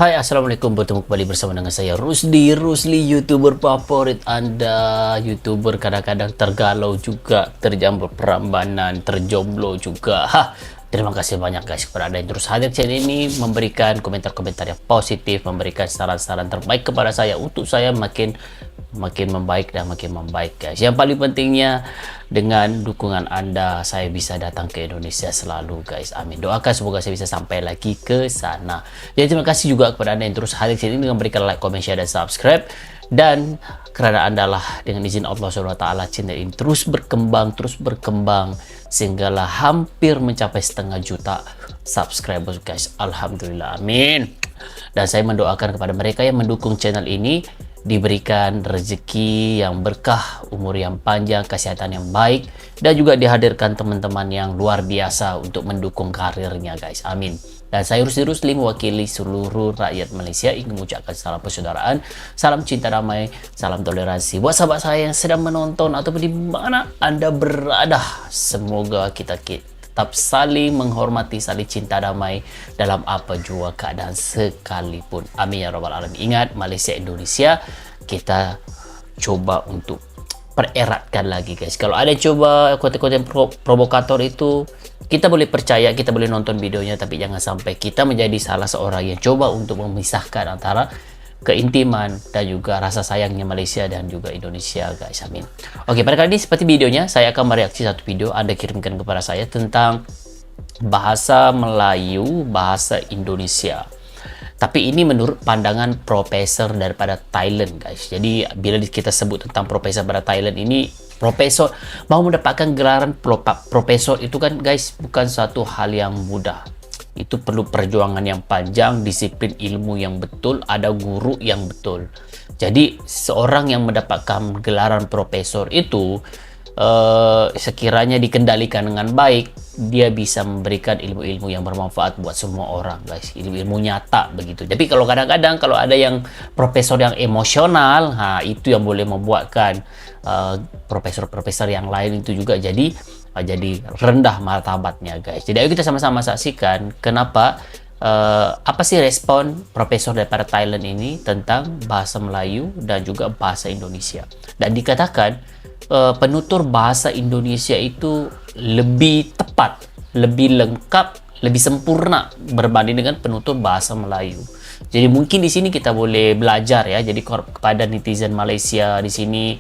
Hai, Assalamualaikum. Bertemu kembali bersama dengan saya Rusli, YouTuber favorit Anda. YouTuber kadang-kadang tergalau juga, terjambul perambanan, terjomblo juga. Terima kasih banyak guys kepada Anda yang terus hadir channel ini, memberikan komentar-komentar yang positif, memberikan saran-saran terbaik kepada saya untuk saya makin membaik dan makin membaik guys. Yang paling pentingnya, dengan dukungan Anda saya bisa datang ke Indonesia selalu guys. Amin. Doakan semoga saya bisa sampai lagi ke sana. Jadi terima kasih juga kepada Anda yang terus hadir di sini dengan memberikan like, comment, share, dan subscribe. Dan karena Anda lah, dengan izin Allah SWT, channel ini terus berkembang sehinggalah hampir mencapai 500.000 subscribers guys. Alhamdulillah, amin. Dan saya mendoakan kepada mereka yang mendukung channel ini diberikan rezeki yang berkah, umur yang panjang, kesehatan yang baik, dan juga dihadirkan teman-teman yang luar biasa untuk mendukung karirnya guys. Amin. Dan saya Rusli mewakili seluruh rakyat Malaysia ingin mengucapkan salam persaudaraan, salam cinta damai, salam toleransi buat sahabat saya yang sedang menonton ataupun di mana Anda berada. Semoga kita tetap saling menghormati, saling cinta damai dalam apa jua keadaan sekalipun. Amin ya rabbal alamin. Ingat, Malaysia Indonesia kita coba untuk pereratkan lagi guys. Kalau ada coba konten-konten provokator itu, kita boleh percaya, kita boleh nonton videonya, tapi jangan sampai kita menjadi salah seorang yang coba untuk memisahkan antara keintiman dan juga rasa sayangnya Malaysia dan juga Indonesia guys. Amin. Oke, pada kali ini seperti videonya, saya akan mereaksi satu video Anda kirimkan kepada saya tentang bahasa Melayu, bahasa Indonesia. Tapi ini menurut pandangan profesor daripada Thailand guys. Jadi bila kita sebut tentang profesor pada Thailand ini, profesor mau mendapatkan gelaran profesor itu kan guys bukan suatu hal yang mudah. Itu perlu perjuangan yang panjang, disiplin ilmu yang betul, ada guru yang betul. Jadi seorang yang mendapatkan gelaran profesor itu sekiranya dikendalikan dengan baik, dia bisa memberikan ilmu-ilmu yang bermanfaat buat semua orang guys, ilmu-ilmu nyata begitu. Tapi kalau kadang-kadang kalau ada yang profesor yang emosional, itu yang boleh membuatkan profesor-profesor yang lain itu juga jadi rendah martabatnya guys. Jadi ayo kita sama-sama saksikan kenapa apa sih respon profesor daripada Thailand ini tentang bahasa Melayu dan juga bahasa Indonesia. Dan dikatakan penutur bahasa Indonesia itu lebih tepat, lebih lengkap, lebih sempurna berbanding dengan penutur bahasa Melayu. Jadi mungkin di sini kita boleh belajar ya. Jadi kepada netizen Malaysia di sini,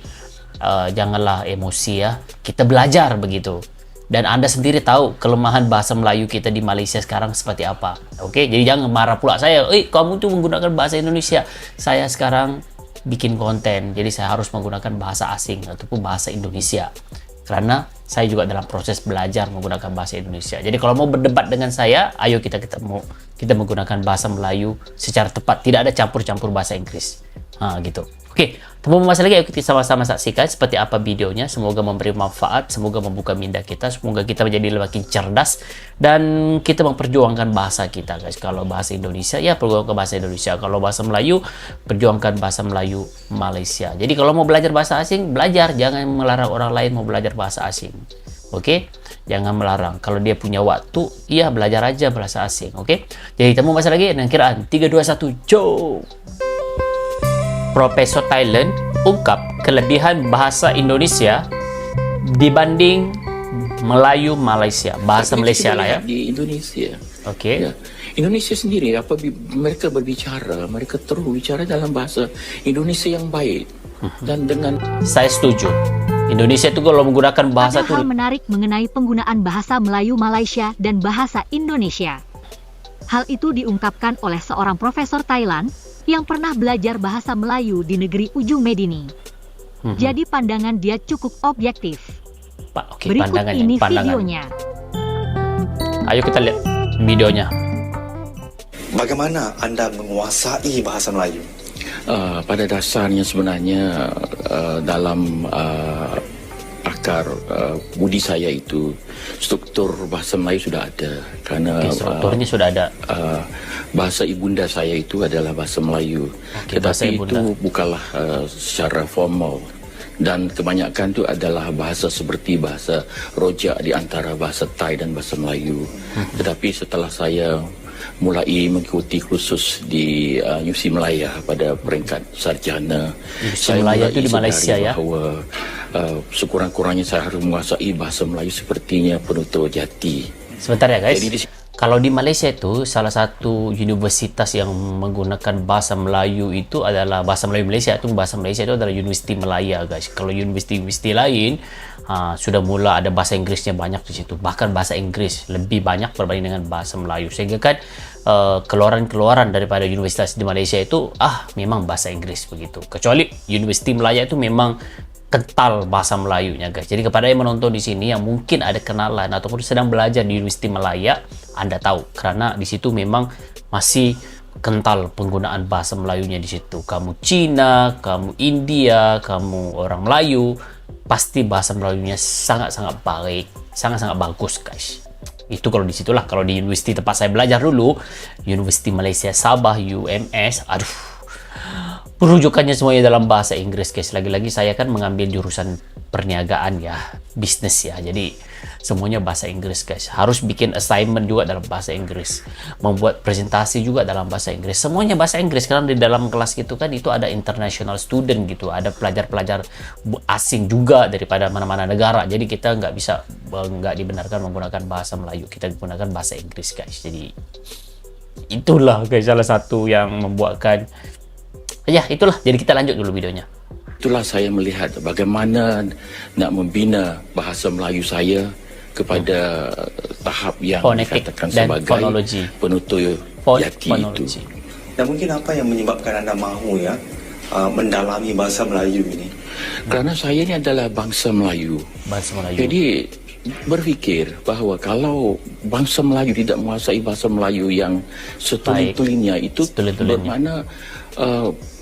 janganlah emosi ya. Kita belajar begitu. Dan Anda sendiri tahu kelemahan bahasa Melayu kita di Malaysia sekarang seperti apa. Oke, jadi jangan marah pula saya. Kamu tuh menggunakan bahasa Indonesia. Saya sekarang bikin konten, jadi saya harus menggunakan bahasa asing ataupun bahasa Indonesia. Karena saya juga dalam proses belajar menggunakan bahasa Indonesia. Jadi kalau mau berdebat dengan saya, ayo kita menggunakan bahasa Melayu secara tepat. Tidak ada campur-campur bahasa Inggris. Gitu. Oke, tanpa membahas lagi, ayo kita sama-sama saksikan seperti apa videonya. Semoga memberi manfaat, semoga membuka minda kita, semoga kita menjadi semakin cerdas dan kita memperjuangkan bahasa kita guys. Kalau bahasa Indonesia, ya perjuangkan bahasa Indonesia. Kalau bahasa Melayu, perjuangkan bahasa Melayu Malaysia. Jadi kalau mau belajar bahasa asing, belajar. Jangan melarang orang lain mau belajar bahasa asing. Oke, jangan melarang. Kalau dia punya waktu, iya belajar aja bahasa asing. Oke, jadi kita mau bahas lagi dengan kiraan 3, 2, 1, go! Profesor Thailand ungkap kelebihan bahasa Indonesia dibanding Melayu Malaysia. Bahasa Malaysia lah ya. Di Indonesia. Oke. Ya. Indonesia sendiri mereka berbicara, mereka terus bicara dalam bahasa Indonesia yang baik dan dengan. Saya setuju. Indonesia itu kalau menggunakan bahasa Ada hal menarik mengenai penggunaan bahasa Melayu Malaysia dan bahasa Indonesia. Hal itu diungkapkan oleh seorang profesor Thailand yang pernah belajar bahasa Melayu di negeri Ujung Medini. Jadi pandangan dia cukup objektif. Berikut ini videonya. Ayo kita lihat videonya. Bagaimana Anda menguasai bahasa Melayu? Pada dasarnya sebenarnya dalam akar budi saya itu struktur bahasa Melayu sudah ada karena strukturnya sudah ada. Bahasa ibunda saya itu adalah bahasa Melayu, tetapi itu bukanlah secara formal dan kebanyakan itu adalah bahasa seperti bahasa rojak di antara bahasa Thai dan bahasa Melayu. Tetapi setelah saya mulai mengikuti kursus di Universiti Malaya pada peringkat sarjana. Universiti Malaya itu di Malaysia ya? Bahawa sekurang-kurangnya saya harus menguasai bahasa Melayu sepertinya penutur jati. Sebentar ya guys. Jadi kalau di Malaysia itu salah satu universitas yang menggunakan bahasa Melayu itu adalah bahasa Melayu Malaysia itu adalah Universiti Malaya guys. Kalau universiti-universiti lain sudah mula ada bahasa Inggrisnya banyak di situ. Bahkan bahasa Inggris lebih banyak berbanding dengan bahasa Melayu. Sehingga kan keluaran-keluaran daripada universitas di Malaysia itu memang bahasa Inggris begitu. Kecuali Universiti Malaya itu memang kental bahasa Melayunya guys. Jadi kepada yang menonton di sini yang mungkin ada kenalan ataupun sedang belajar di Universiti Malaya, Anda tahu karena di situ memang masih kental penggunaan bahasa Melayunya di situ. Kamu Cina, kamu India, kamu orang Melayu, pasti bahasa Melayunya sangat-sangat baik, sangat-sangat bagus guys. Itu kalau di situlah. Kalau di universiti tempat saya belajar dulu, Universiti Malaysia Sabah UMS, perujukannya semuanya dalam bahasa Inggris guys. Lagi-lagi saya kan mengambil jurusan perniagaan ya, bisnis ya, jadi semuanya bahasa Inggris guys. Harus bikin assignment juga dalam bahasa Inggris, membuat presentasi juga dalam bahasa Inggris, semuanya bahasa Inggris. Karena di dalam kelas gitu kan itu ada international student gitu, ada pelajar-pelajar asing juga daripada mana-mana negara. Jadi kita nggak dibenarkan menggunakan bahasa Melayu, kita gunakan bahasa Inggris guys. Jadi itulah guys salah satu yang membuatkan ya itulah. Jadi kita lanjut dulu videonya. Itulah saya melihat bagaimana nak membina bahasa Melayu saya kepada tahap yang fonetik dikatakan dan sebagai fonologi. penutur jati itu. Dan mungkin apa yang menyebabkan anda mahu mendalami bahasa Melayu ini? Kerana saya ini adalah bangsa Melayu. Bahasa Melayu. Jadi berfikir bahawa kalau bangsa Melayu tidak menguasai bahasa Melayu yang setulin-tulinnya, itu bermakna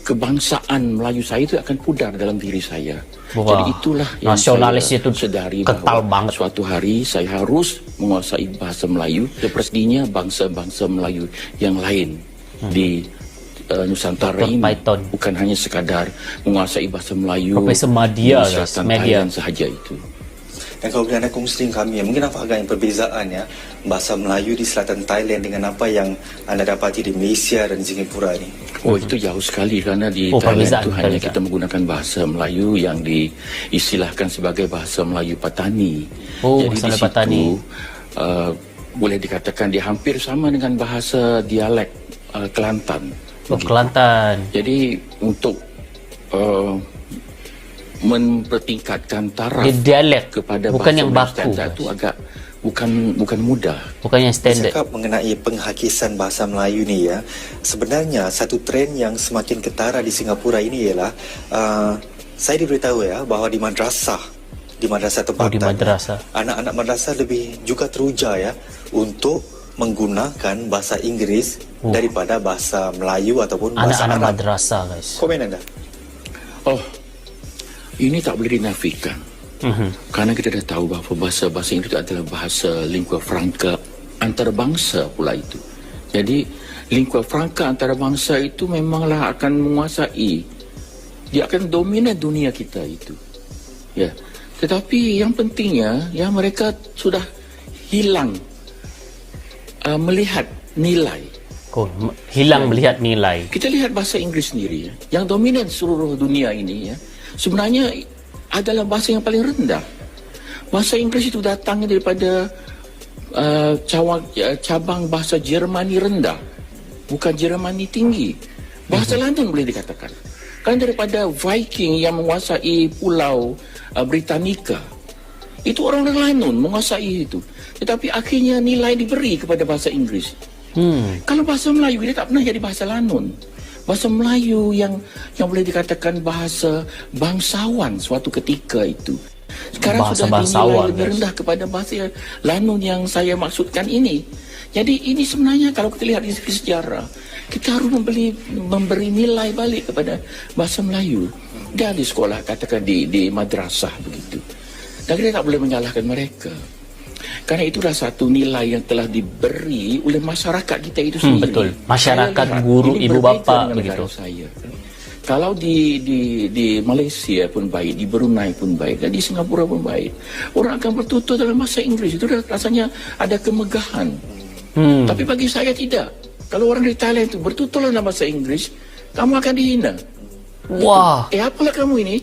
kebangsaan Melayu saya itu akan pudar dalam diri saya. Wah, jadi itulah yang nasionalis saya itu sedari kental bahawa banget. suatu hari saya harus menguasai bahasa Melayu sepertinya bangsa-bangsa Melayu yang lain di Nusantara ini. Bukan hanya sekadar menguasai bahasa Melayu Profesor Madya, di selatan Thailand sahaja itu. Dan kalau anda kongsi dengan kami, mungkin apa agaknya perbezaan bahasa Melayu di selatan Thailand dengan apa yang anda dapati di Malaysia dan Singapura ini? Oh, itu jauh sekali kerana di Thailand itu hanya kita menggunakan bahasa Melayu yang diistilahkan sebagai bahasa Melayu Patani. Jadi di situ boleh dikatakan dia hampir sama dengan bahasa dialek Kelantan. Kelantan. Jadi untuk mempertingkatkan taraf dialek kepada bukan yang baku itu agak bukan mudah. Bukan yang standard. Cakap mengenai penghakisan bahasa Melayu ni sebenarnya satu trend yang semakin ketara di Singapura ini ialah saya diberitahu bahawa di madrasah tempatan anak-anak madrasah lebih juga teruja untuk menggunakan bahasa Inggris daripada bahasa Melayu ataupun bahasa Arab. Anak-anak madrasah guys. Komen anda? Ini tak boleh dinafikan. Karena kita dah tahu bahawa bahasa Inggeris itu adalah bahasa lingua franca antarabangsa pula itu. Jadi lingua franca antarabangsa itu memanglah akan menguasai, dia akan dominan dunia kita itu. Ya. Tetapi yang pentingnya mereka sudah hilang melihat nilai. Melihat nilai. Kita lihat bahasa Inggeris sendiri yang dominan seluruh dunia ini sebenarnya adalah bahasa yang paling rendah. Bahasa Inggeris itu datangnya daripada cabang bahasa Jermani rendah, bukan Jermani tinggi. Bahasa London boleh dikatakan. Kan daripada Viking yang menguasai pulau Britannica, itu orang-orang London menguasai itu. Tetapi akhirnya nilai diberi kepada bahasa Inggeris. Kalau bahasa Melayu dia tak pernah jadi bahasa London. Bahasa Melayu yang boleh dikatakan bahasa bangsawan suatu ketika itu. Sekarang bahasa sudah dinilai lebih rendah kepada bahasa Lanun yang saya maksudkan ini. Jadi ini sebenarnya kalau kita lihat di segi sejarah, kita harus memberi nilai balik kepada bahasa Melayu. Dan di sekolah, katakan di madrasah begitu. Dan kita tak boleh menyalahkan mereka. Karena itulah satu nilai yang telah diberi oleh masyarakat kita itu sendiri. Betul. Masyarakat, guru, ibu bapa begitu. Kalau di Malaysia pun baik, di Brunei pun baik, dan di Singapura pun baik, orang akan bertutur dalam bahasa Inggeris. Itu rasanya ada kemegahan. Tapi bagi saya tidak. Kalau orang dari Thailand itu bertutur dalam bahasa Inggris, kamu akan dihina. Wah. Apalah kamu ini?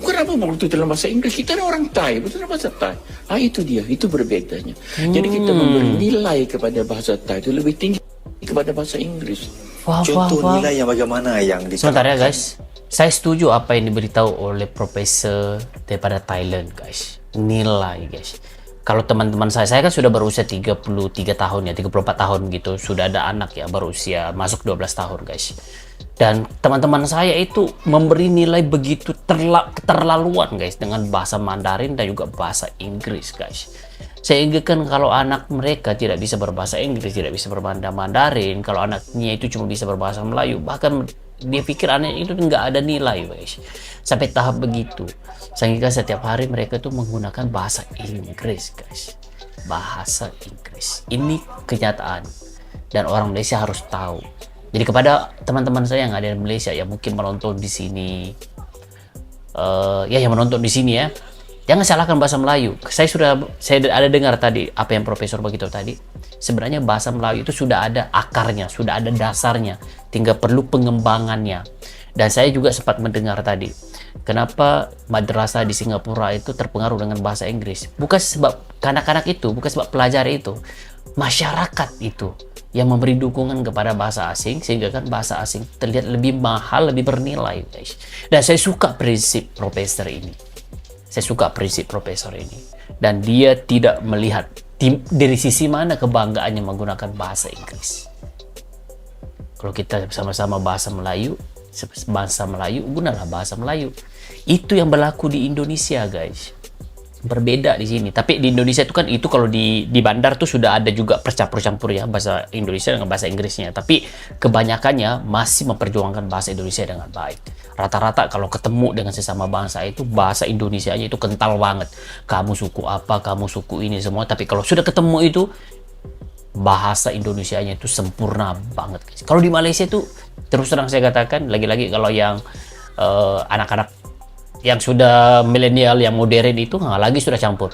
Kenapa bertutur dalam bahasa Inggris? Kita ni orang Thai, bertutur dalam bahasa Thai. Itu dia, itu berbedanya. Jadi kita memberi nilai kepada bahasa Thai itu lebih tinggi kepada bahasa Inggris. Contoh nilai yang bagaimana yang Sebentar ya guys, saya setuju apa yang diberitahu oleh profesor daripada Thailand guys. Nilai guys. Kalau teman-teman saya kan sudah berusia 33 tahun ya, 34 tahun gitu. Sudah ada anak ya, berusia masuk 12 tahun guys. Dan teman-teman saya itu memberi nilai begitu keterlaluan guys dengan bahasa Mandarin dan juga bahasa Inggris guys. Sehingga kan kalau anak mereka tidak bisa berbahasa Inggris, tidak bisa berbahasa Mandarin, kalau anaknya itu cuma bisa berbahasa Melayu, bahkan dia pikir anaknya itu nggak ada nilai guys. Sampai tahap begitu. Sehingga setiap hari mereka tuh menggunakan bahasa Inggris guys. Bahasa Inggris. Ini kenyataan. Dan orang Malaysia harus tahu. Jadi kepada teman-teman saya yang ada di Malaysia yang mungkin menonton di sini, yang menonton di sini ya, jangan salahkan bahasa Melayu. Saya ada dengar tadi apa yang Profesor begitu tadi. Sebenarnya bahasa Melayu itu sudah ada akarnya, sudah ada dasarnya, tinggal perlu pengembangannya. Dan saya juga sempat mendengar tadi, kenapa madrasah di Singapura itu terpengaruh dengan bahasa Inggris. Bukan sebab kanak-kanak itu, bukan sebab pelajar itu, masyarakat itu yang memberi dukungan kepada bahasa asing, sehingga kan bahasa asing terlihat lebih mahal, lebih bernilai guys. Dan saya suka prinsip profesor ini. Saya suka prinsip profesor ini. Dan dia tidak melihat dari sisi mana kebanggaannya menggunakan bahasa Inggris. Kalau kita sama-sama bahasa Melayu, gunalah bahasa Melayu. Itu yang berlaku di Indonesia guys. Berbeda di sini. Tapi di Indonesia itu kan, itu kalau di bandar tuh sudah ada juga percampur ya bahasa Indonesia dengan bahasa Inggrisnya. Tapi kebanyakannya masih memperjuangkan bahasa Indonesia dengan baik. Rata-rata kalau ketemu dengan sesama bangsa itu bahasa Indonesianya itu kental banget. Kamu suku apa, kamu suku ini semua. Tapi kalau sudah ketemu itu bahasa Indonesianya itu sempurna banget. Kalau di Malaysia itu terus terang saya katakan, lagi-lagi kalau yang anak-anak yang sudah milenial, yang modern itu lagi sudah campur.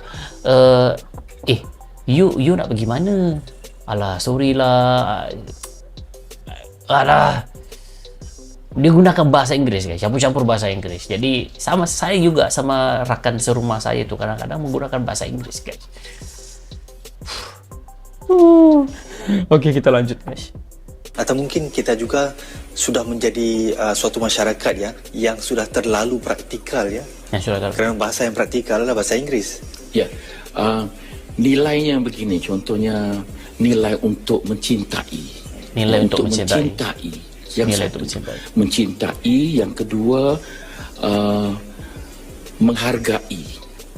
You nak bagaimana? Alah, sorry lah. Alah. Dia gunakan bahasa Inggris guys, campur-campur bahasa Inggris. Jadi sama saya juga, sama rakan serumah saya itu kadang-kadang menggunakan bahasa Inggris guys. Oke, kita lanjut guys. Atau mungkin kita juga sudah menjadi suatu masyarakat ya yang sudah terlalu praktikal ya. Kerana bahasa yang praktikal adalah bahasa Inggris. Ya, nilainya begini, contohnya nilai untuk mencintai. Nilai untuk mencintai. Yang nilai satu, untuk mencintai. Mencintai. Yang kedua, menghargai.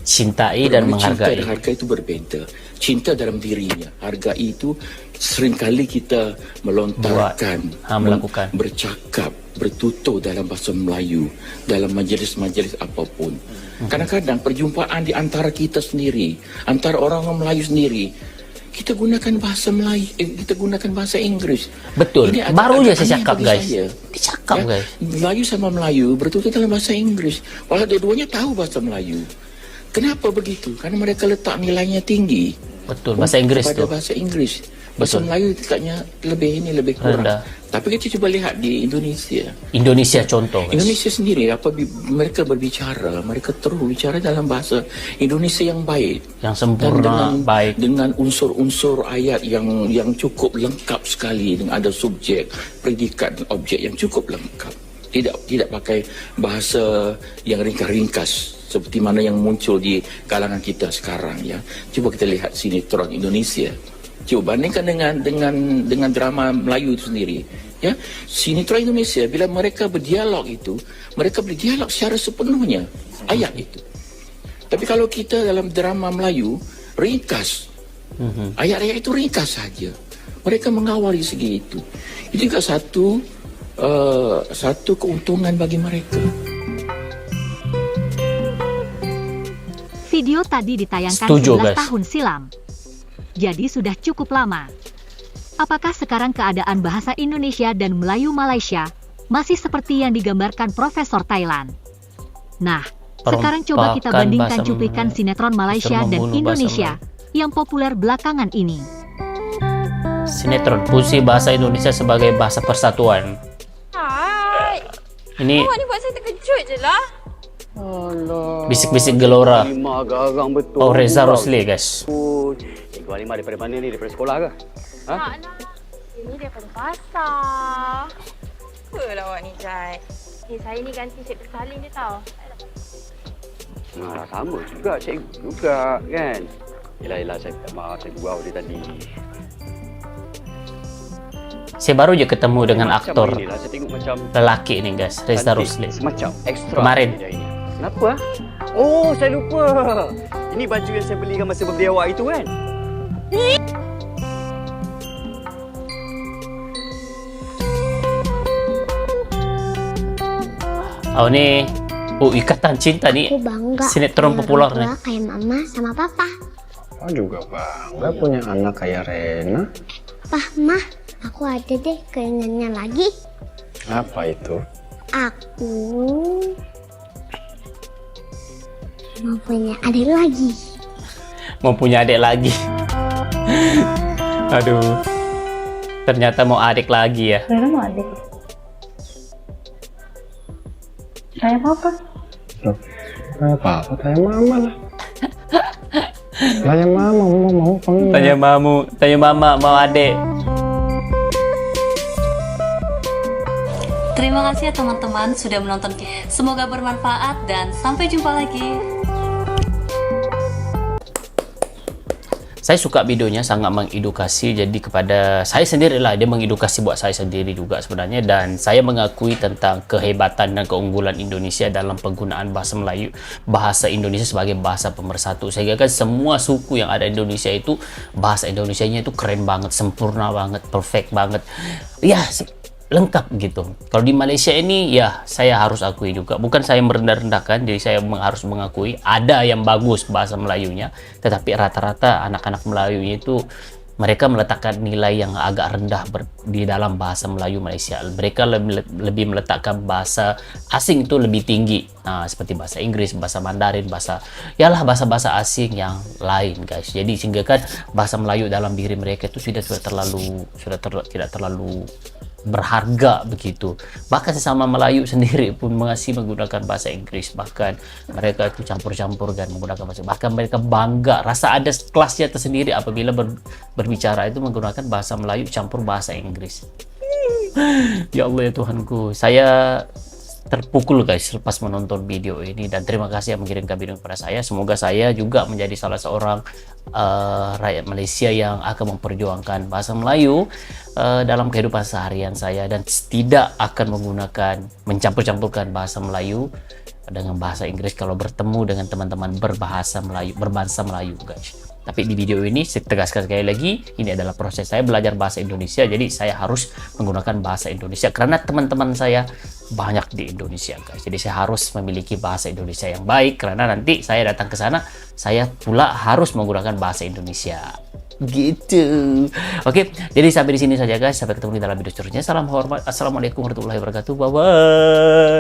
Cintai dan menghargai. Cinta dan harga itu berbeza. Cinta dalam dirinya, hargai itu seringkali kita melontarkan, melakukan, bercakap, bertutur dalam bahasa Melayu, dalam majlis-majlis apapun. Kadang-kadang perjumpaan di antara kita sendiri, antara orang Melayu sendiri, kita gunakan bahasa Melayu, kita gunakan bahasa Inggris. Betul. Ini baru aja saya cakap guys. Dicakap guys. Melayu sama Melayu bertutur dalam bahasa Inggris. Walau dua-duanya tahu bahasa Melayu. Kenapa begitu? Karena mereka letak nilainya tinggi. Betul, bahasa Inggris pada tuh. Bahasa Inggris. Bahasa Melayu letaknya lebih kurang. Rendah. Tapi kita coba lihat di Indonesia. Indonesia contoh. Guys. Indonesia sendiri, mereka berbicara, mereka terus bicara dalam bahasa Indonesia yang baik, yang sempurna, baik, dengan unsur-unsur ayat yang cukup lengkap sekali, dengan ada subjek, predikat dan objek yang cukup lengkap. Tidak pakai bahasa yang ringkas-ringkas seperti mana yang muncul di kalangan kita sekarang ya. Coba kita lihat sinetron Indonesia. Coba bandingkan dengan drama Melayu itu sendiri. Ya, sinetron Indonesia bila mereka berdialog itu, mereka berdialog secara sepenuhnya ayat itu. Tapi kalau kita dalam drama Melayu ringkas, ayat-ayat itu ringkas saja. Mereka mengawali segi itu. Itu juga satu keuntungan bagi mereka. Video tadi ditayangkan 11 tahun silam. Jadi sudah cukup lama. Apakah sekarang keadaan bahasa Indonesia dan Melayu Malaysia masih seperti yang digambarkan Profesor Thailand? Nah, sekarang coba kita bandingkan cuplikan sinetron Malaysia dan Indonesia yang populer belakangan ini. Sinetron fungsi bahasa Indonesia sebagai bahasa persatuan. Hai. Ini Awak ni buat saya terkejut je lah. Alah. bisik-bisik gelora. Lima garang betul. Oh, Reza Rosli, guys. Cikgu Halimah daripada mana ni? Daripada sekolah ke? Ha? Tak lah. Ini daripada pasar. Apalah awak ni, Jai. Saya ni ganti Cikgu Salim je tau. Nah, sama juga cikgu juga kan? Yelah, saya minta maaf, saya gurau dia tadi. Saya baru je ketemu dengan Macam aktor inilah, saya tengok macam lelaki ni, guys. Reza cantik, Rosli. semacam ekstra Kemarin. saja ini. Kenapa? Oh, saya lupa. Ini baju yang saya belikan masa birthday awak itu kan? Oh, ni Ikatan Cinta ni. Aku bangga Sinetron punya populer orang nih. tua kayak mama sama papa. Papa juga bangga punya anak kayak Rena. Pah, mah, aku ada deh keinginannya lagi. Apa itu? Aku mau punya adik lagi. Mau punya adik lagi. Aduh. Ternyata mau adik lagi ya. Rena mau adik. Kayak papa. Loh, kayak papa, kayak mama lah. Tanya mama, mau apa enggak? Tanya mama mau adik. Terima kasih ya teman-teman sudah menonton. Semoga bermanfaat dan sampai jumpa lagi. Saya suka videonya, sangat mengedukasi. Jadi kepada saya sendiri lah, dia mengedukasi buat saya sendiri juga sebenarnya. Dan saya mengakui tentang kehebatan dan keunggulan Indonesia dalam penggunaan bahasa Melayu, bahasa Indonesia sebagai bahasa pemersatu. Sehingga kan semua suku yang ada di Indonesia itu, bahasa Indonesianya itu keren banget, sempurna banget, perfect banget. Ya, lengkap gitu. Kalau di Malaysia ini ya saya harus akui juga, bukan saya merendah-rendahkan, jadi saya harus mengakui ada yang bagus bahasa Melayunya, tetapi rata-rata anak-anak Melayunya itu mereka meletakkan nilai yang agak rendah di dalam bahasa Melayu Malaysia. Mereka lebih meletakkan bahasa asing itu lebih tinggi. Nah, seperti bahasa Inggris, bahasa Mandarin, bahasa-bahasa asing yang lain, guys. Jadi sehingga kan bahasa Melayu dalam diri mereka itu tidak terlalu berharga begitu. Bahkan sesama Melayu sendiri pun masih menggunakan bahasa Inggris, bahkan mereka itu campur-campur kan menggunakan bahasa, bahkan mereka bangga, rasa ada kelasnya tersendiri apabila berbicara itu menggunakan bahasa Melayu campur bahasa Inggris. Ya Allah ya Tuhanku, saya terpukul guys lepas menonton video ini, dan terima kasih yang mengirimkan video kepada saya. Semoga saya juga menjadi salah seorang rakyat Malaysia yang akan memperjuangkan bahasa Melayu dalam kehidupan seharian saya, dan tidak akan mencampur-campurkan bahasa Melayu dengan bahasa Inggris kalau bertemu dengan teman-teman berbahasa Melayu guys. Tapi di video ini saya tegaskan sekali lagi, ini adalah proses saya belajar bahasa Indonesia, jadi saya harus menggunakan bahasa Indonesia karena teman-teman saya banyak di Indonesia guys. Jadi saya harus memiliki bahasa Indonesia yang baik, karena nanti saya datang ke sana saya pula harus menggunakan bahasa Indonesia gitu. Oke, jadi sampai di sini saja guys, sampai ketemu di dalam video seterusnya. Salam hormat, assalamualaikum warahmatullahi wabarakatuh, bye bye.